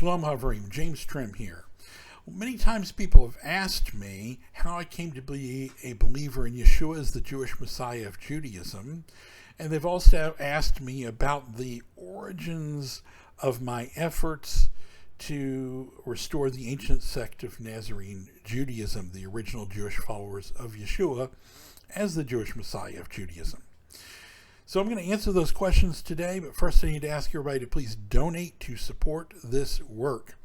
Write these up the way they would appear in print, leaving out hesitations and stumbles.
Shalom Havrim, James Trim here. Many times people have asked me how I came to be a believer in Yeshua as the Jewish Messiah of Judaism, and they've also asked me about the origins of my efforts to restore the ancient sect of Nazarene Judaism, the original Jewish followers of Yeshua, as the Jewish Messiah of Judaism. So I'm going to answer those questions today, but first I need to ask everybody to please donate to support this work.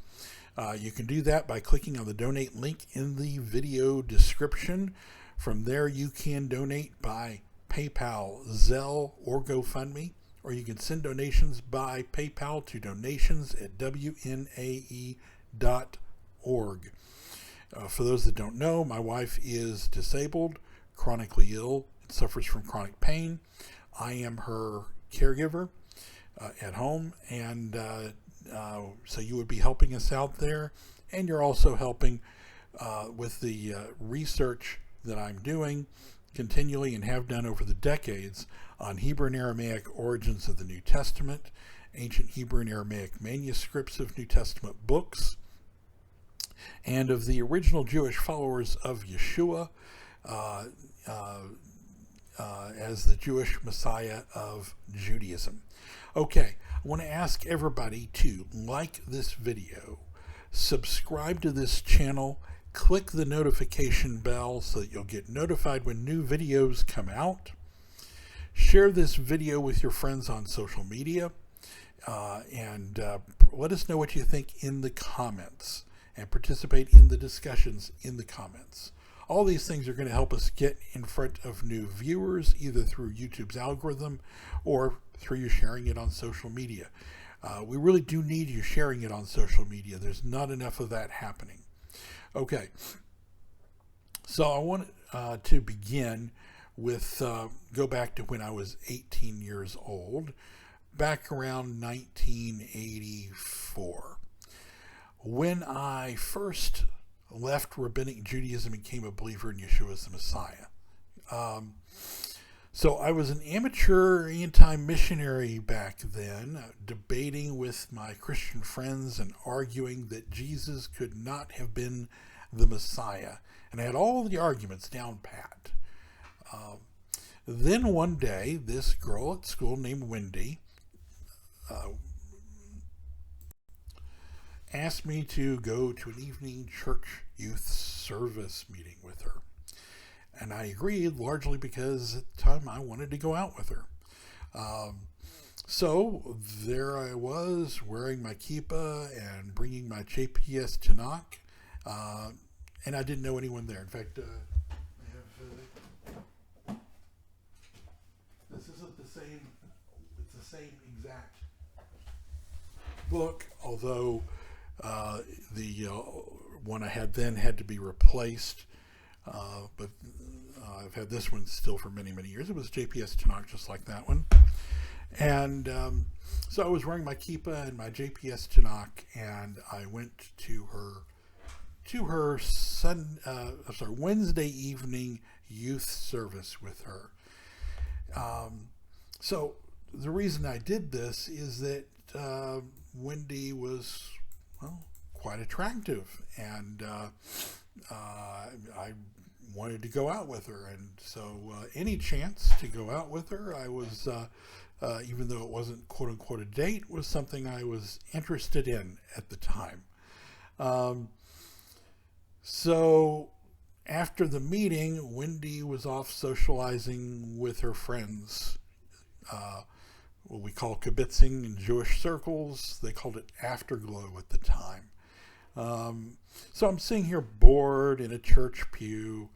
You can do that by clicking on the donate link in the video description. From there you can donate by PayPal, Zelle, or GoFundMe, or you can send donations by PayPal to donations@wnae.org. For those that don't know, my wife is disabled, chronically ill, and suffers from chronic pain. I am her caregiver at home, and so you would be helping us out there, and you're also helping with the research that I'm doing continually and have done over the decades on Hebrew and Aramaic origins of the New Testament, ancient Hebrew and Aramaic manuscripts of New Testament books, and of the original Jewish followers of Yeshua as the Jewish Messiah of Judaism. Okay, I want to ask everybody to like this video, subscribe to this channel, click the notification bell so that you'll get notified when new videos come out. Share this video with your friends on social media, and let us know what you think in the comments, and participate in the discussions in the comments. All these things are going to help us get in front of new viewers, either through YouTube's algorithm or through you sharing it on social media. We really do need you sharing it on social media. There's not enough of that happening. Okay, so I want to begin with, go back to when I was 18 years old, back around 1984. When I first left Rabbinic Judaism and became a believer in Yeshua as the Messiah. So I was an amateur anti-missionary back then, debating with my Christian friends and arguing that Jesus could not have been the Messiah. And I had all the arguments down pat. Then one day, this girl at school named Wendy asked me to go to an evening church youth service meeting with her. And I agreed, largely because at the time I wanted to go out with her. So there I was, wearing my kippah and bringing my JPS Tanakh, and I didn't know anyone there. In fact, this isn't the same, it's the same exact book, although the one I had then had to be replaced, but I've had this one still for many, many years. It was JPS Tanakh, just like that one. And so I was wearing my kippah and my JPS Tanakh, and I went to her Wednesday evening youth service with her. So the reason I did this is that Wendy was, well, quite attractive, and I wanted to go out with her, and so any chance to go out with her, I was, even though it wasn't quote-unquote a date, was something I was interested in at the time. So after the meeting, Wendy was off socializing with her friends, what we call kibitzing in Jewish circles. They called it afterglow at the time. So I'm sitting here bored in a church pew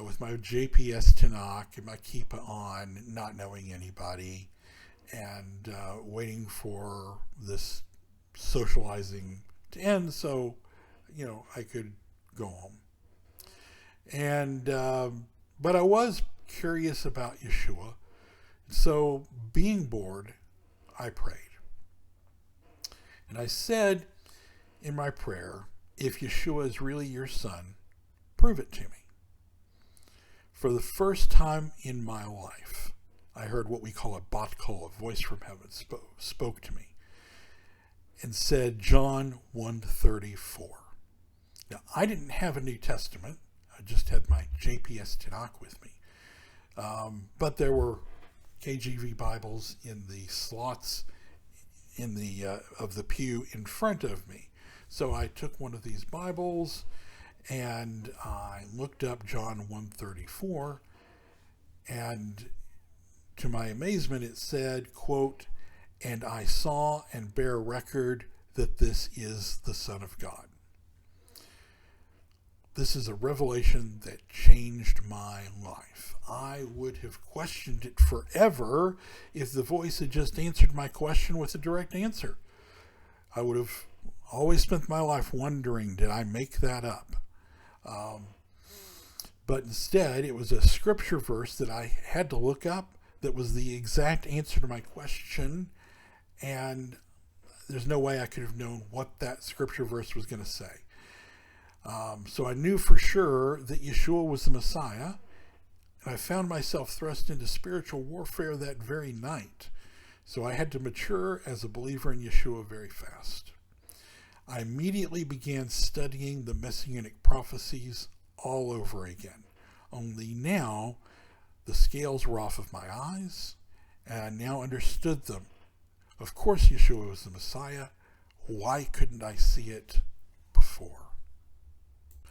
with my JPS Tanakh and my kippah on, not knowing anybody, and waiting for this socializing to end so, I could go home. And but I was curious about Yeshua. So being bored, I prayed. And I said in my prayer, if Yeshua is really your son, prove it to me. For the first time in my life, I heard what we call a bat kol, a voice from heaven, spoke to me. and said John 1:34. Now, I didn't have a New Testament. I just had my JPS Tanakh with me. But there were KJV Bibles in the slots in the of the pew in front of me. So I took one of these Bibles and I looked up John 1:34, and to my amazement it said, quote, "And I saw and bear record that this is the Son of God." This is a revelation that changed my life. I would have questioned it forever if the voice had just answered my question with a direct answer. I would have always spent my life wondering, did I make that up? But instead, it was a scripture verse that I had to look up that was the exact answer to my question, and there's no way I could have known what that scripture verse was going to say. So I knew for sure that Yeshua was the Messiah, and I found myself thrust into spiritual warfare that very night. So I had to mature as a believer in Yeshua very fast. I immediately began studying the Messianic prophecies all over again. Only now the scales were off of my eyes, and I now understood them. Of course Yeshua was the Messiah. Why couldn't I see it before?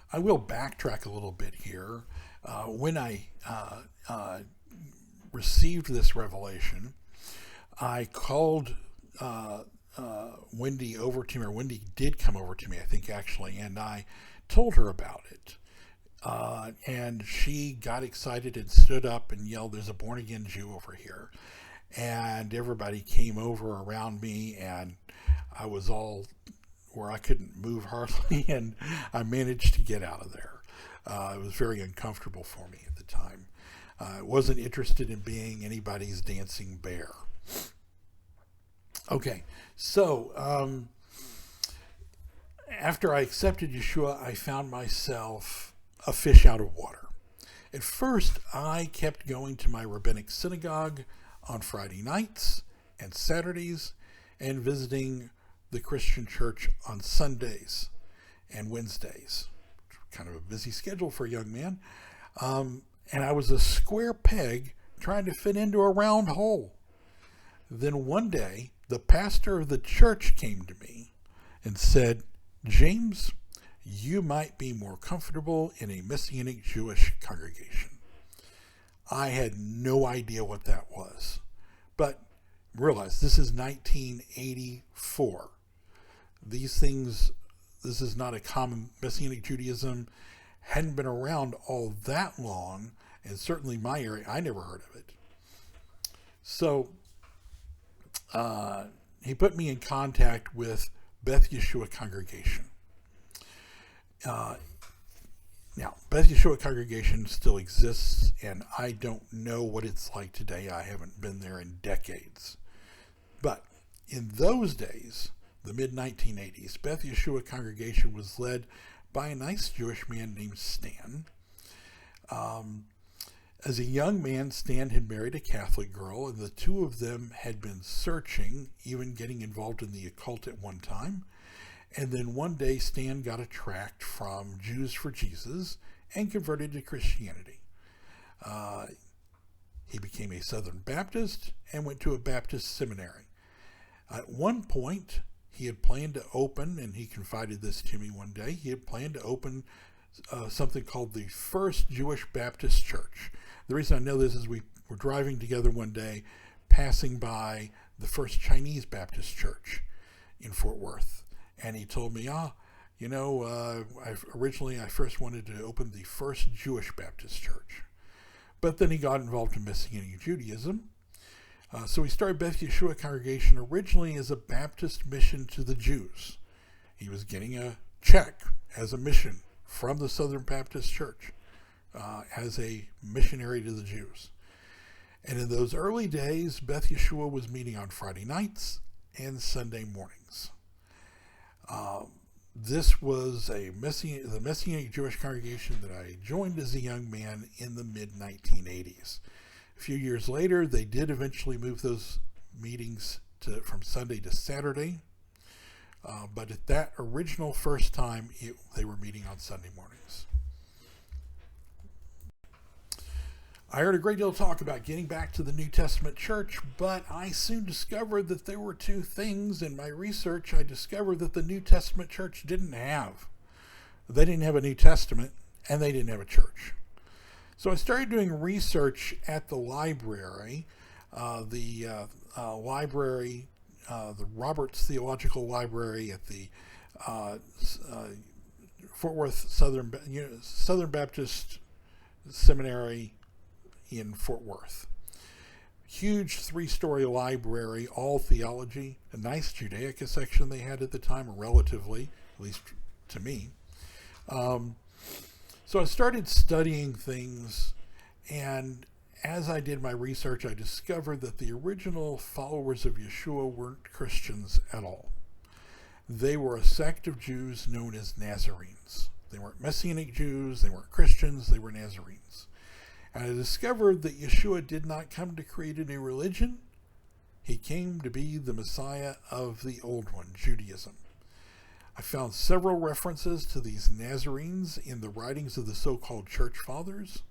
I will backtrack a little bit here. When I received this revelation, I called Wendy over to me, or Wendy did come over to me, I think actually, and I told her about it. And she got excited and stood up and yelled, "There's a born-again Jew over here." And everybody came over around me, and I was all where I couldn't move hardly, and I managed to get out of there. It was very uncomfortable for me at the time. I wasn't interested in being anybody's dancing bear. Okay, so after I accepted Yeshua, I found myself a fish out of water. At first, I kept going to my rabbinic synagogue on Friday nights and Saturdays, and visiting the Christian church on Sundays and Wednesdays. Kind of a busy schedule for a young man. And I was a square peg trying to fit into a round hole. Then one day, the pastor of the church came to me and said, "James, you might be more comfortable in a Messianic Jewish congregation." I had no idea what that was, but realize this is 1984. These things, this is not a common, Messianic Judaism hadn't been around all that long, and certainly my area, I never heard of it. So he put me in contact with Beth Yeshua congregation. Now, Beth Yeshua congregation still exists, and I don't know what it's like today. I haven't been there in decades. But in those days, the mid-1980s, Beth Yeshua congregation was led by a nice Jewish man named Stan. As a young man, Stan had married a Catholic girl, and the two of them had been searching, even getting involved in the occult at one time. And then one day, Stan got a tract from Jews for Jesus and converted to Christianity. He became a Southern Baptist and went to a Baptist seminary. At one point, he had planned to open, and he confided this to me one day, he had planned to open something called the First Jewish Baptist Church. The reason I know this is we were driving together one day, passing by the First Chinese Baptist Church in Fort Worth. And he told me, originally I first wanted to open the First Jewish Baptist Church. But then he got involved in Messianic Judaism. So he started Beth Yeshua congregation originally as a Baptist mission to the Jews. He was getting a check as a mission from the Southern Baptist Church as a missionary to the Jews. And in those early days, Beth Yeshua was meeting on Friday nights and Sunday mornings. This was the Messianic Jewish congregation that I joined as a young man in the mid-1980s. A few years later, they did eventually move those meetings from Sunday to Saturday. But at that original first time, they were meeting on Sunday mornings. I heard a great deal of talk about getting back to the New Testament church, but I soon discovered that there were two things in my research I discovered that the New Testament church didn't have. They didn't have a New Testament, and they didn't have a church. So I started doing research at the library, the Roberts Theological Library at the Fort Worth Southern Baptist Seminary in Fort Worth. Huge 3-story library, all theology, a nice Judaica section they had at the time, relatively, at least to me. So I started studying things, and as I did my research, I discovered that the original followers of Yeshua weren't Christians at all. They were a sect of Jews known as Nazarenes. They weren't Messianic Jews, they weren't Christians, they were Nazarenes. And I discovered that Yeshua did not come to create a new religion. He came to be the Messiah of the old one, Judaism. I found several references to these Nazarenes in the writings of the so-called church fathers,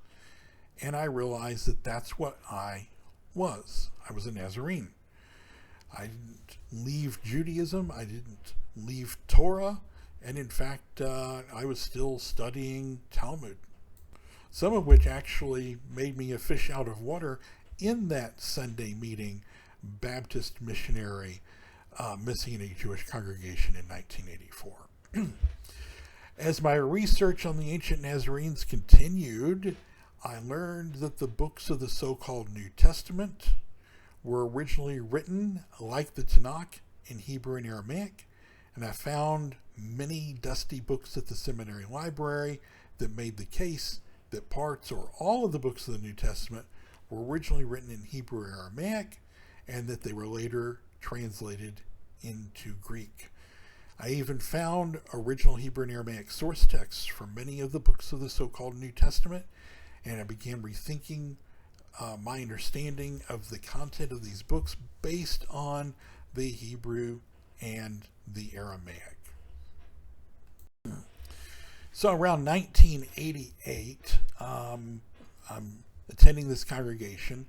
and I realized that that's what I was. I was a Nazarene. I didn't leave Judaism. I didn't leave Torah. And in fact, I was still studying Talmud, some of which actually made me a fish out of water in that Sunday meeting Baptist missionary Messianic Jewish congregation in 1984. As my research on the ancient Nazarenes continued, I learned that the books of the so-called New Testament were originally written, like the Tanakh, in Hebrew and Aramaic, and I found many dusty books at the seminary library that made the case that parts or all of the books of the New Testament were originally written in Hebrew or Aramaic, and that they were later translated into Greek. I even found original Hebrew and Aramaic source texts for many of the books of the so-called New Testament, and I began rethinking my understanding of the content of these books based on the Hebrew and the Aramaic. So around 1988, I'm attending this congregation,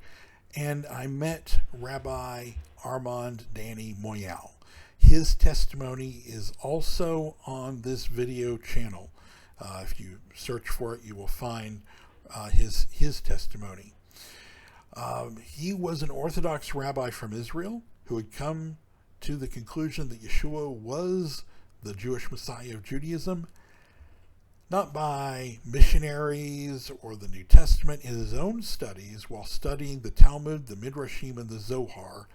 and I met Rabbi Armand Danny Moyel. His testimony is also on this video channel. If you search for it, you will find his testimony. He was an Orthodox rabbi from Israel who had come to the conclusion that Yeshua was the Jewish Messiah of Judaism, not by missionaries or the New Testament, in his own studies while studying the Talmud, the Midrashim, and the Zohar.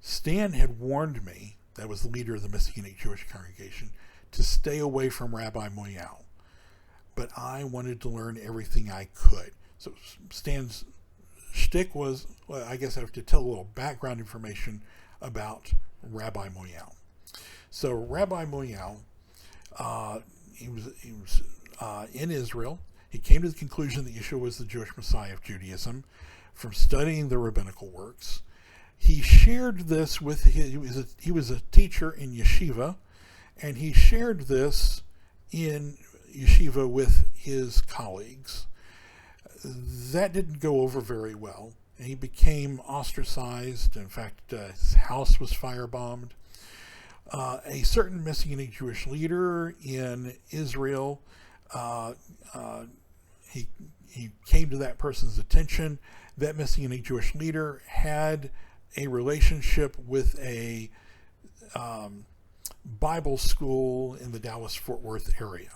Stan had warned me, that was the leader of the Messianic Jewish congregation, to stay away from Rabbi Moyel. But I wanted to learn everything I could. So Stan's shtick was, well, I guess I have to tell a little background information about Rabbi Moyel. So Rabbi Moyel, he was in Israel. He came to the conclusion that Yeshua was the Jewish Messiah of Judaism from studying the rabbinical works. He shared this with he was a teacher in yeshiva, and he shared this in yeshiva with his colleagues. That didn't go over very well. He became ostracized. In fact, his house was firebombed. A certain Messianic Jewish leader in Israel, he came to that person's attention. That Messianic Jewish leader had a relationship with a Bible school in the Dallas-Fort Worth area.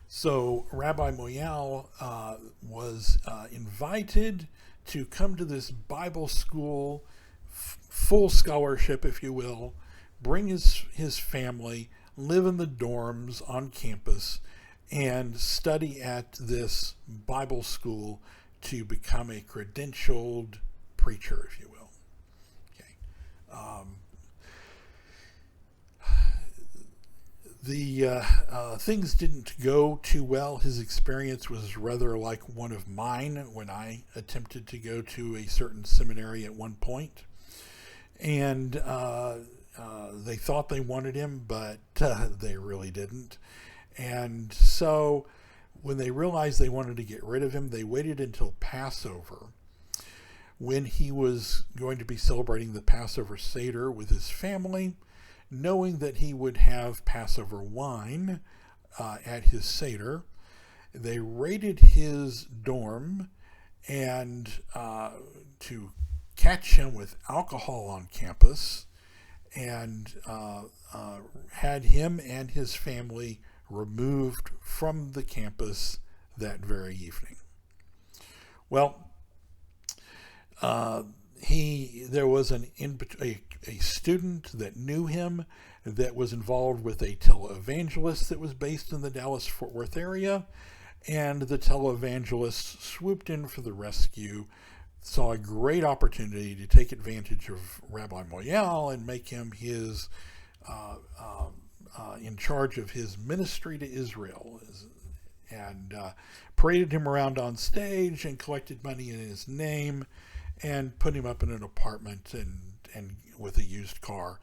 So Rabbi Moyel was invited to come to this Bible school, full scholarship, if you will, bring his family, live in the dorms on campus, and study at this Bible school to become a credentialed preacher, if you will. Okay. The things didn't go too well. His experience was rather like one of mine when I attempted to go to a certain seminary at one point. And they thought they wanted him, but they really didn't. And so when they realized they wanted to get rid of him, they waited until Passover, when he was going to be celebrating the Passover Seder with his family, knowing that he would have Passover wine at his Seder. They raided his dorm and to catch him with alcohol on campus, and had him and his family removed from the campus that very evening. Well, there was a student that knew him that was involved with a televangelist that was based in the Dallas-Fort Worth area, and the televangelist swooped in for the rescue, saw a great opportunity to take advantage of Rabbi Moyel and make him his in charge of his ministry to Israel, and paraded him around on stage and collected money in his name and put him up in an apartment and with a used car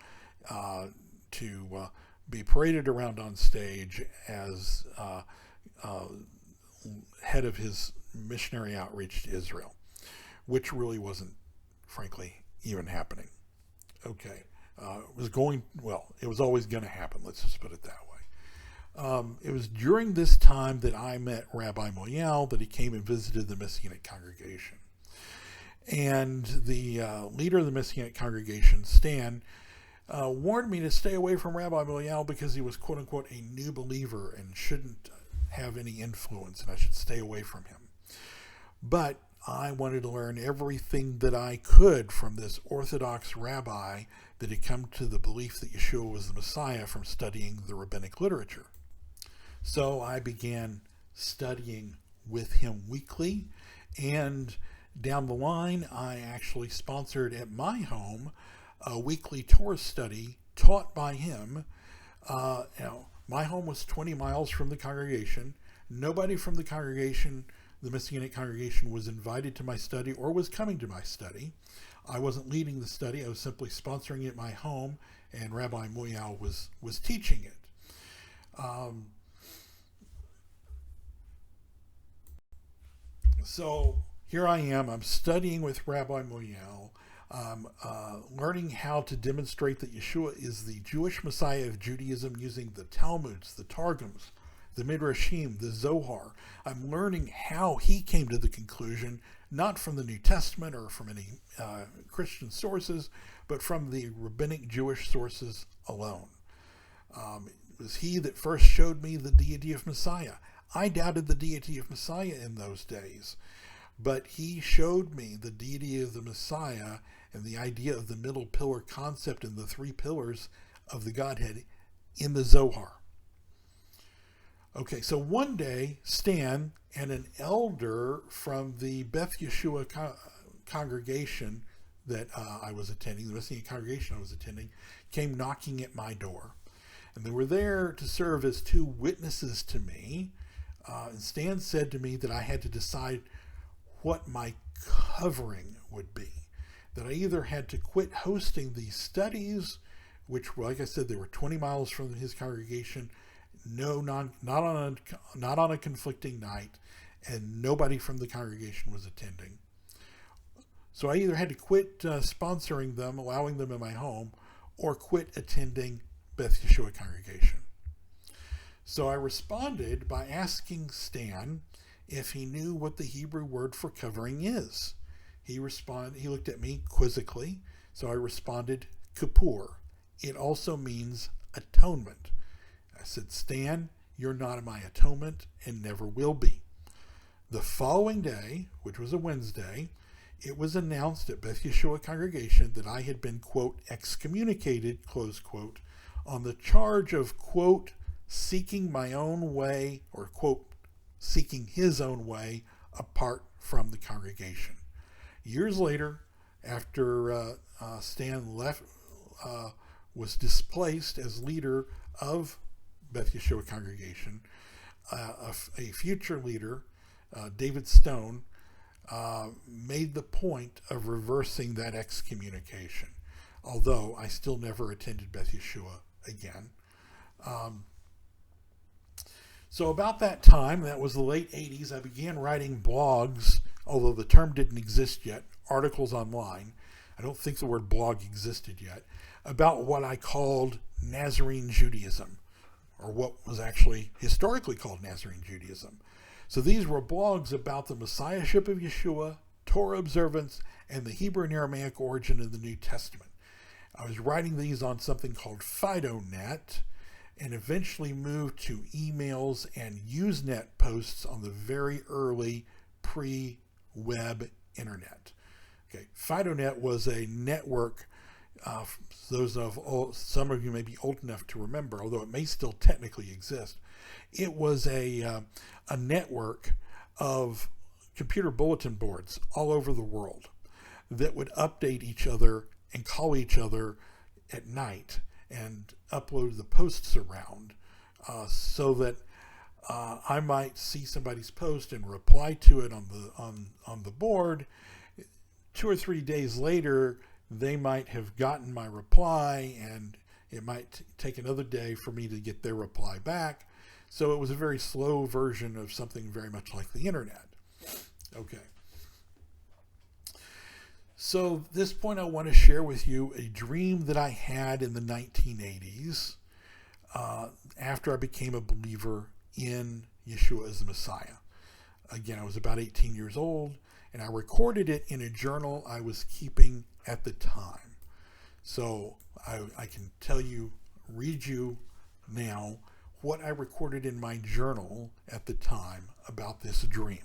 to be paraded around on stage as head of his missionary outreach to Israel, which really wasn't, frankly, even happening. Okay. It was always going to happen. Let's just put it that way. It was during this time that I met Rabbi Moyel, that he came and visited the Messianic congregation. And the leader of the Messianic congregation, Stan, warned me to stay away from Rabbi Moyel because he was, quote unquote, a new believer and shouldn't have any influence, and I should stay away from him. But I wanted to learn everything that I could from this Orthodox rabbi that had come to the belief that Yeshua was the Messiah from studying the rabbinic literature. So I began studying with him weekly, and down the line, I actually sponsored at my home a weekly Torah study taught by him. My home was 20 miles from the congregation. Nobody from the congregation, the Messianic congregation, was invited to my study or was coming to my study. I wasn't leading the study. I was simply sponsoring it at my home, and Rabbi Moyel was teaching it. So here I am. I'm studying with Rabbi Moyel, learning how to demonstrate that Yeshua is the Jewish Messiah of Judaism using the Talmuds, the Targums, the Midrashim, the Zohar. I'm learning how he came to the conclusion, not from the New Testament or from any Christian sources, but from the rabbinic Jewish sources alone. It was he that first showed me the deity of Messiah. I doubted the deity of Messiah in those days, but he showed me the deity of the Messiah and the idea of the middle pillar concept and the three pillars of the Godhead in the Zohar. Okay, so one day, Stan and an elder from the Beth Yeshua congregation that I was attending, the Messianic congregation I was attending, came knocking at my door. And they were there to serve as two witnesses to me. And Stan said to me that I had to decide what my covering would be. That I either had to quit hosting these studies, which, like I said, they were 20 miles from his congregation, not on a conflicting night, and nobody from the congregation was attending. So I either had to quit sponsoring them, allowing them in my home, or quit attending Beth Yeshua congregation. So I responded by asking Stan if he knew what the Hebrew word for covering is. He looked at me quizzically, so I responded, Kippur. It also means atonement. I said, Stan, you're not my atonement and never will be. The following day, which was a Wednesday, it was announced at Beth Yeshua congregation that I had been, quote, excommunicated, close quote, on the charge of, quote, seeking my own way, or, quote, seeking his own way apart from the congregation. Years later, after Stan left, was displaced as leader of Beth Yeshua congregation, a future leader, David Stone, made the point of reversing that excommunication, although I still never attended Beth Yeshua again. So about that time, that was the late 80s, I began writing blogs, although the term didn't exist yet, articles online. I don't think the word blog existed yet, about what I called Nazarene Judaism, or what was actually historically called Nazarene Judaism. So these were blogs about the messiahship of Yeshua, Torah observance, and the Hebrew and Aramaic origin of the New Testament. I was writing these on something called FidoNet, and eventually moved to emails and Usenet posts on the very early pre-web internet. Okay, FidoNet was a network. Some of you may be old enough to remember, although it may still technically exist. It was a network of computer bulletin boards all over the world that would update each other and call each other at night and upload the posts around, so that I might see somebody's post and reply to it on the board. 2 or 3 days later, they might have gotten my reply, and it might take another day for me to get their reply back. So it was a very slow version of something very much like the internet. Okay. So at this point, I want to share with you a dream that I had in the 1980s after I became a believer in Yeshua as the Messiah. Again, I was about 18 years old, and I recorded it in a journal I was keeping at the time. So I can read you now what I recorded in my journal at the time about this dream.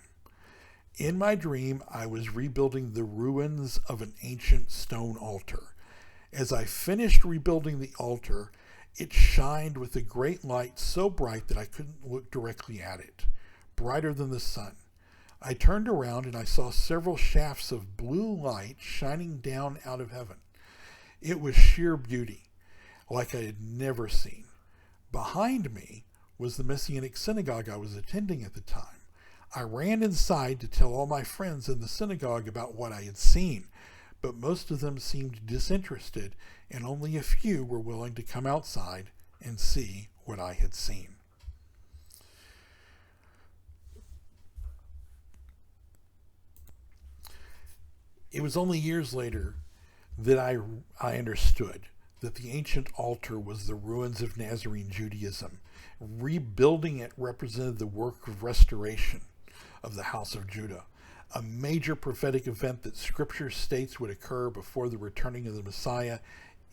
In my dream, I was rebuilding the ruins of an ancient stone altar. As I finished rebuilding the altar, it shined with a great light so bright that I couldn't look directly at it, brighter than the sun. I turned around and I saw several shafts of blue light shining down out of heaven. It was sheer beauty, like I had never seen. Behind me was the Messianic synagogue I was attending at the time. I ran inside to tell all my friends in the synagogue about what I had seen, but most of them seemed disinterested, and only a few were willing to come outside and see what I had seen. It was only years later that I understood that the ancient altar was the ruins of Nazarene Judaism. Rebuilding it represented the work of restoration of the house of Judah, a major prophetic event that Scripture states would occur before the returning of the Messiah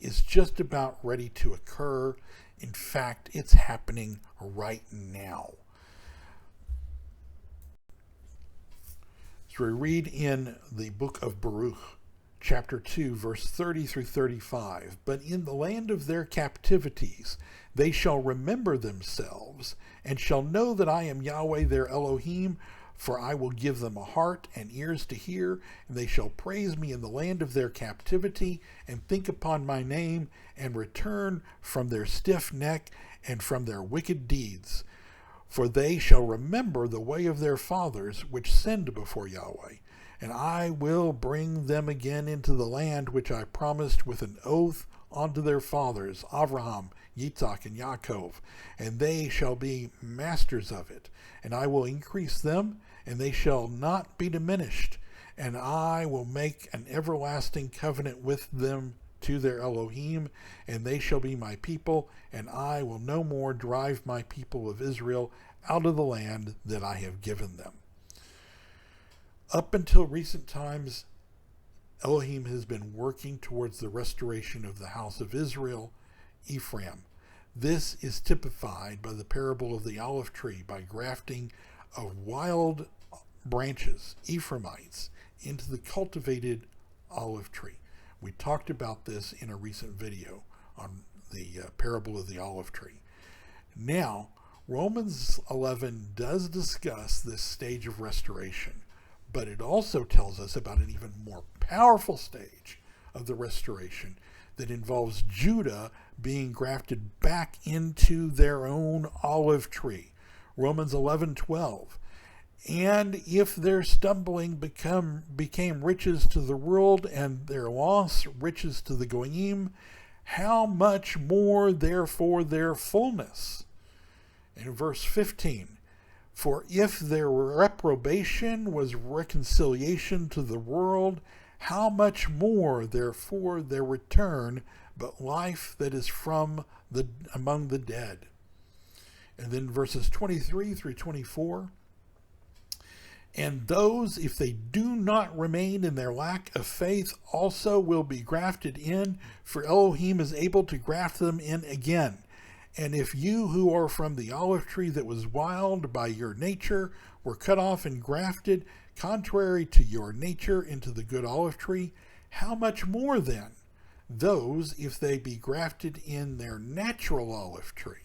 is just about ready to occur. In fact, it's happening right now. So we read in the book of Baruch, chapter 2, verse 30 through 35, "But in the land of their captivities they shall remember themselves, and shall know that I am Yahweh their Elohim, for I will give them a heart and ears to hear, and they shall praise me in the land of their captivity, and think upon my name, and return from their stiff neck and from their wicked deeds. For they shall remember the way of their fathers, which sinned before Yahweh. And I will bring them again into the land which I promised with an oath unto their fathers, Abraham, Yitzhak, and Yaakov, and they shall be masters of it. And I will increase them, and they shall not be diminished. And I will make an everlasting covenant with them to their Elohim, and they shall be my people, and I will no more drive my people of Israel out of the land that I have given them." Up until recent times, Elohim has been working towards the restoration of the house of Israel, Ephraim. This is typified by the parable of the olive tree, by grafting of wild branches, Ephraimites, into the cultivated olive tree. We talked about this in a recent video on the parable of the olive tree. Now, Romans 11 does discuss this stage of restoration, but it also tells us about an even more powerful stage of the restoration that involves Judah being grafted back into their own olive tree. Romans 11:12. And if their stumbling became riches to the world, and their loss riches to the goyim, how much more therefore their fullness? In verse 15, for if their reprobation was reconciliation to the world, how much more therefore their return, but life that is from among the dead? And then verses 23 through 24, and those, if they do not remain in their lack of faith, also will be grafted in, for Elohim is able to graft them in again. And if you who are from the olive tree that was wild by your nature were cut off and grafted, contrary to your nature, into the good olive tree, how much more then those, if they be grafted in their natural olive tree?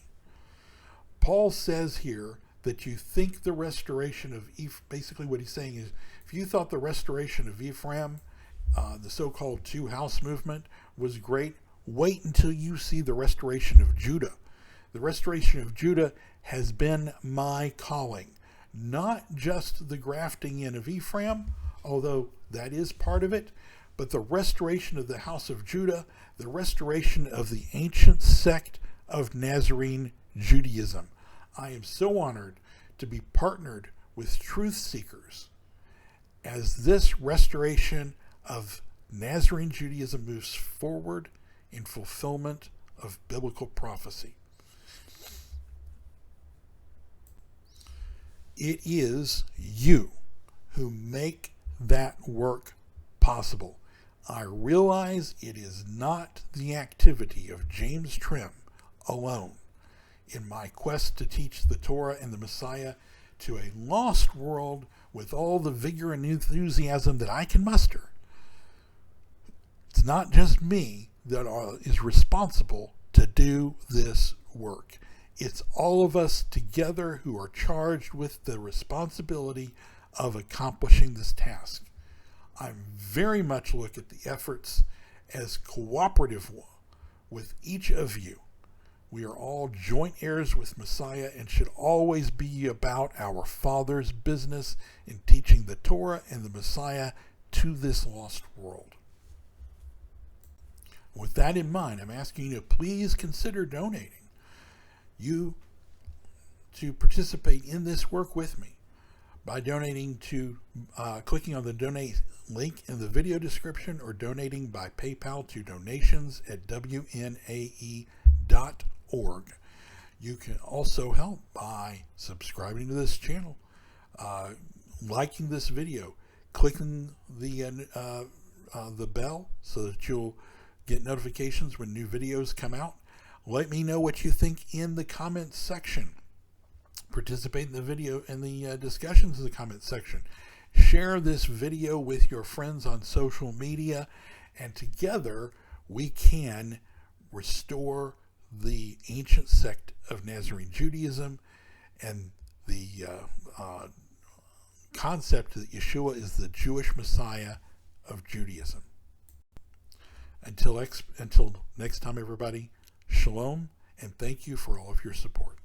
Paul says here that you think the restoration of basically what he's saying is, if you thought the restoration of Ephraim, the so-called two-house movement, was great, wait until you see the restoration of Judah. The restoration of Judah has been my calling. Not just the grafting in of Ephraim, although that is part of it, but the restoration of the house of Judah, the restoration of the ancient sect of Nazarene Judaism. I am so honored to be partnered with truth seekers as this restoration of Nazarene Judaism moves forward in fulfillment of biblical prophecy. It is you who make that work possible. I realize it is not the activity of James Trim alone in my quest to teach the Torah and the Messiah to a lost world with all the vigor and enthusiasm that I can muster. It's not just me that is responsible to do this work. It's all of us together who are charged with the responsibility of accomplishing this task. I very much look at the efforts as cooperative with each of you. We are all joint heirs with Messiah and should always be about our Father's business in teaching the Torah and the Messiah to this lost world. With that in mind, I'm asking you to please consider donating. You to participate in this work with me by donating to clicking on the donate link in the video description, or donating by PayPal to donations@wnae.org. You can also help by subscribing to this channel, liking this video, clicking the bell so that you'll get notifications when new videos come out. Let me know what you think in the comments section. Participate in the video and the discussions in the comments section. Share this video with your friends on social media, and together we can restore the ancient sect of Nazarene Judaism and the concept that Yeshua is the Jewish Messiah of Judaism. Until next time, everybody, shalom, and thank you for all of your support.